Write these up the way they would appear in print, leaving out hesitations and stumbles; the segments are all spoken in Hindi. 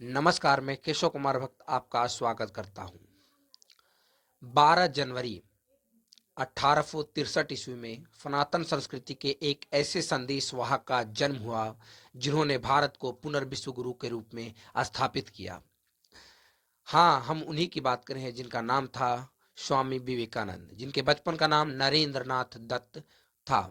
नमस्कार, मैं केशव कुमार भक्त आपका स्वागत करता हूँ। 12 जनवरी 1863 ईस्वी में सनातन संस्कृति के एक ऐसे संदेशवाहक का जन्म हुआ जिन्होंने भारत को पुनर्विश्व गुरु के रूप में स्थापित किया। हाँ, हम उन्हीं की बात कर रहे हैं जिनका नाम था स्वामी विवेकानंद, जिनके बचपन का नाम नरेंद्रनाथ दत्त था।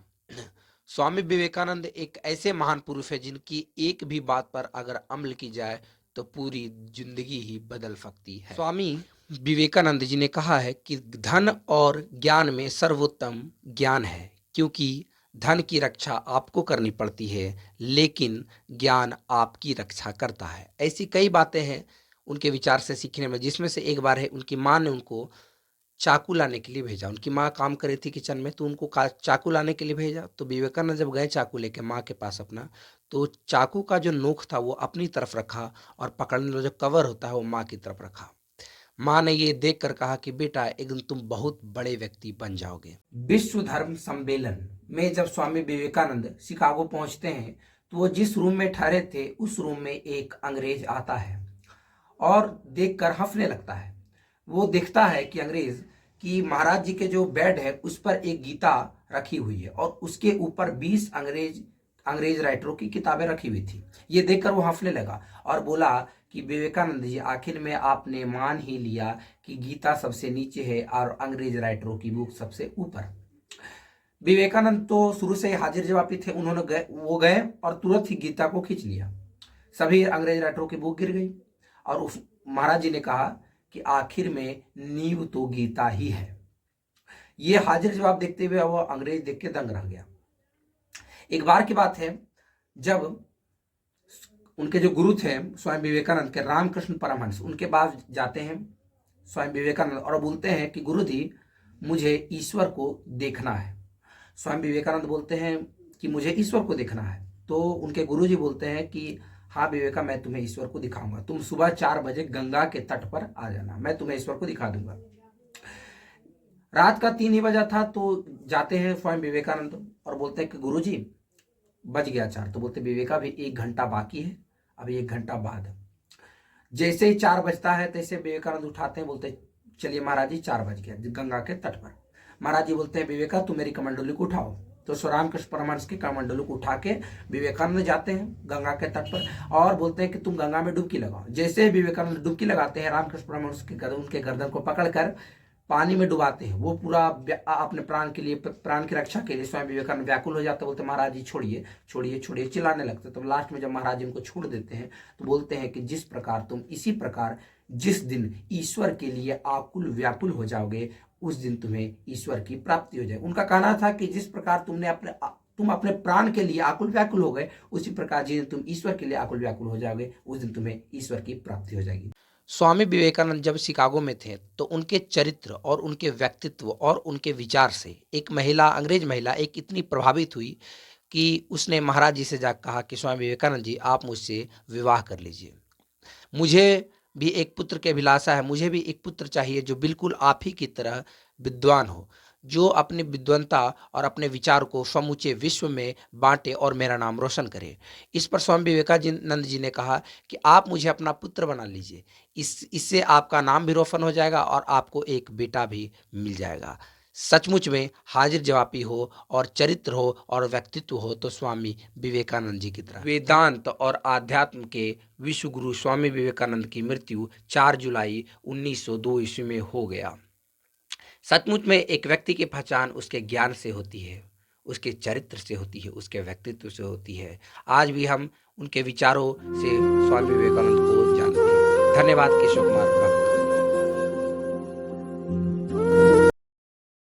स्वामी विवेकानंद एक ऐसे महान पुरुष है जिनकी एक भी बात पर अगर अमल की जाए तो पूरी जिंदगी ही बदल सकती है। स्वामी विवेकानंद जी ने कहा है कि धन और ज्ञान में सर्वोत्तम ज्ञान है, क्योंकि धन की रक्षा आपको करनी पड़ती है लेकिन ज्ञान आपकी रक्षा करता है। ऐसी कई बातें हैं उनके विचार से सीखने में, जिसमें से एक बार है उनकी माँ ने उनको चाकू लाने के लिए भेजा। उनकी माँ काम कर रही थी किचन में, तो उनको चाकू लाने के लिए भेजा। तो विवेकानंद जब गए चाकू लेके माँ के पास अपना, तो चाकू का जो नोक था वो अपनी तरफ रखा और पकड़ने वाला जो कवर होता है वो माँ की तरफ रखा। माँ ने ये देख कर कहा कि बेटा एक दिन तुम बहुत बड़े व्यक्ति बन जाओगे। विश्व धर्म सम्मेलन में जब स्वामी विवेकानंद शिकागो पहुंचते हैं तो वो जिस रूम में ठहरे थे उस रूम में एक अंग्रेज आता है और देखकर हंसने लगता है। वो देखता है कि अंग्रेज कि महाराज जी के जो बेड है उस पर एक गीता रखी हुई है और उसके ऊपर 20 अंग्रेज राइटरों की किताबें रखी हुई थी। ये देखकर वो हंसने लगा और बोला कि विवेकानंद जी, आखिर में आपने मान ही लिया कि गीता सबसे नीचे है और अंग्रेज राइटरों की बुक सबसे ऊपर। विवेकानंद तो शुरू से हाजिर जवाबी थे। उन्होंने गए और तुरंत ही गीता को खींच लिया। सभी अंग्रेज राइटरों की बुक गिर गई और उस महाराज जी ने कहा कि आखिर में नींव तो गीता ही है। ये हाजिर जवाब देखते हुए वो अंग्रेज देख के दंग रह गया। एक बार की बात है जब उनके जो गुरु थे स्वामी विवेकानंद के, रामकृष्ण परमहंस, उनके पास जाते हैं स्वामी विवेकानंद और बोलते हैं कि गुरु जी, मुझे ईश्वर को देखना है। स्वामी विवेकानंद बोलते हैं कि मुझे ईश्वर को देखना है। तो उनके गुरु जी बोलते हैं कि हाँ विवेका, मैं तुम्हें ईश्वर को दिखाऊंगा, तुम सुबह 4 बजे गंगा के तट पर आ जाना, मैं तुम्हें ईश्वर को दिखा दूंगा। रात का 3 ही बजा था तो जाते हैं स्वामी विवेकानंद और बोलते हैं कि गुरु जी, बज गया 4। तो बोलते विवेका, भी 1 घंटा बाकी है, अभी 1 घंटा बाद। जैसे ही 4 बजता है तैसे विवेकानंद उठाते हैं, बोलते चलिए महाराज जी 4 बज गया, गंगा के तट पर। महाराज जी बोलते हैं विवेका, तुम मेरी कमंडलू को उठाओ। तो श्री रामकृष्ण परमहंस की कमंडलू को उठा के विवेकानंद जाते हैं गंगा के तट पर और बोलते हैं कि तुम गंगा में डुबकी लगाओ। जैसे विवेकानंद डुबकी लगाते हैं, रामकृष्ण परमहंस उनके गर्दन को पकड़कर पानी में डुबाते हैं। वो पूरा अपने प्राण के लिए, प्राण की रक्षा के लिए स्वामी विवेकानंद व्याकुल हो जाते, बोलते महाराज जी छोड़िए छोड़िए छोड़िए, चिल्लाने लगते। तो लास्ट में जब महाराज जी उनको छोड़ देते हैं तो बोलते हैं कि जिस प्रकार तुम इसी प्रकार जिस दिन ईश्वर के लिए आकुल व्याकुल हो जाओगे उस दिन तुम्हें ईश्वर की प्राप्ति हो जाए। उनका कहना था कि जिस प्रकार तुम अपने प्राण के लिए आकुल व्याकुल हो गए, उसी प्रकार जिस दिन तुम ईश्वर के लिए आकुल व्याकुल हो जाओगे उस दिन तुम्हें ईश्वर की प्राप्ति हो जाएगी। स्वामी विवेकानंद जब शिकागो में थे तो उनके चरित्र और उनके व्यक्तित्व और उनके विचार से एक महिला, अंग्रेज महिला, एक इतनी प्रभावित हुई कि उसने महाराज जी से जाकर कहा कि स्वामी विवेकानंद जी, आप मुझसे विवाह कर लीजिए। मुझे भी एक पुत्र की अभिलाषा है, मुझे भी एक पुत्र चाहिए जो बिल्कुल आप ही की तरह विद्वान हो, जो अपनी विद्वता और अपने विचार को समूचे विश्व में बांटे और मेरा नाम रोशन करे। इस पर स्वामी विवेकानंद जी ने कहा कि आप मुझे अपना पुत्र बना लीजिए, इससे आपका नाम भी रोशन हो जाएगा और आपको एक बेटा भी मिल जाएगा। सचमुच में हाजिर जवाबी हो और चरित्र हो और व्यक्तित्व हो तो स्वामी विवेकानंद जी की तरह। वेदांत और आध्यात्म के विश्व गुरु स्वामी विवेकानंद की मृत्यु 4 जुलाई 1902 ईस्वी में हो गया। सचमुच में एक व्यक्ति की पहचान उसके ज्ञान से होती है, उसके चरित्र से होती है, उसके व्यक्तित्व से होती है। आज भी हम उनके विचारों से स्वामी विवेकानंद को जानते हैं। धन्यवाद केशव कुमार।